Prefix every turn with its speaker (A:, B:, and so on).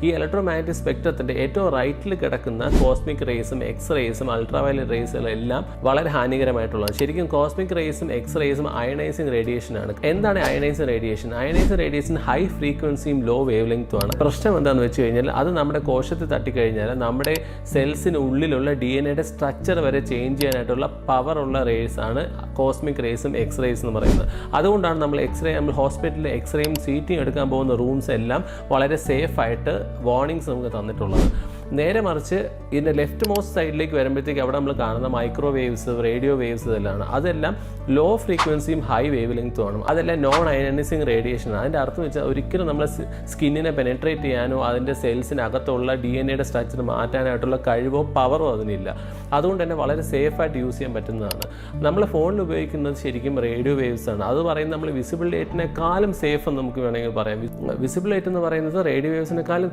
A: ഈ electro magnetic സ്പെക്ട്രത്തിന്റെ ഏറ്റവും റൈറ്റിൽ കിടക്കുന്ന കോസ്മിക് റേസും എക്സ്റേസും അൾട്രാവയലറ്റ് റേസുകളും എല്ലാം വളരെ ഹാനികരമായിട്ടുള്ളതാണ്. ശരിക്കും കോസ്മിക് റേസും എക്സ്റേസും അയണൈസിങ് റേഡിയേഷൻ ആണ്. എന്താണ് ionising radiation? Ionising radiation high ഫ്രീക്വൻസിയും ലോ വേവ് ലെങ്ത്തും ആണ്. പ്രശ്നം എന്താണെന്ന് വെച്ച് കഴിഞ്ഞാൽ അത് നമ്മുടെ കോശത്തിൽ തട്ടിക്കഴിഞ്ഞാൽ നമ്മുടെ സെൽസിന് ഉള്ളിലുള്ള DNA സ്ട്രക്ചർ വരെ ചേഞ്ച് ചെയ്യാനായിട്ടുള്ള പവർ ഉള്ള റേസ് ആണ് കോസ്മിക് റേസും എക്സ്റേസ് എന്ന് പറയുന്നത്. അതുകൊണ്ടാണ് നമ്മൾ ഹോസ്പിറ്റലിൽ എക്സ്റേയും CTയും എടുക്കാൻ പോകുന്ന റൂംസ് എല്ലാം വളരെ സേഫ് ആയിട്ട് വാർണിംഗ്സ് നമുക്ക് തന്നിട്ടുള്ളത്. നേരെ മറിച്ച് ഇതിൻ്റെ ലെഫ്റ്റ് മോസ്റ്റ് സൈഡിലേക്ക് വരുമ്പോഴത്തേക്ക് അവിടെ നമ്മൾ കാണുന്ന മൈക്രോവേവ്സ്, റേഡിയോ വേവ്സ് അതെല്ലാം ലോ ഫ്രീക്വൻസിയും ഹൈ വേവ് ലെങ്ത്തുമാണ്. അതെല്ലാം നോൺ അയണൈസിങ് റേഡിയേഷനാണ്. അതിൻ്റെ അർത്ഥം വെച്ചാൽ ഒരിക്കലും നമ്മളെ സ്കിന്നിനെ പെനട്രേറ്റ് ചെയ്യാനോ അതിൻ്റെ സെൽസിനകത്തുള്ള DNA സ്ട്രക്ചർ മാറ്റാനായിട്ടുള്ള കഴിവോ പവറോ അതിനില്ല. അതുകൊണ്ട് തന്നെ വളരെ സേഫായിട്ട് യൂസ് ചെയ്യാൻ പറ്റുന്നതാണ്. നമ്മൾ ഫോണിൽ ഉപയോഗിക്കുന്നത് ശരിക്കും റേഡിയോ വേവ്സ് ആണ്. അത് പറയുന്നത് നമ്മൾ വിസിബിൾ ലൈറ്റിനേക്കാളും സേഫ് എന്ന് നമുക്ക് വേണമെങ്കിൽ പറയാം. വിസിബിൾ ലൈറ്റ് എന്ന് പറയുന്നത് റേഡിയോ വേവ്സിനേക്കാളും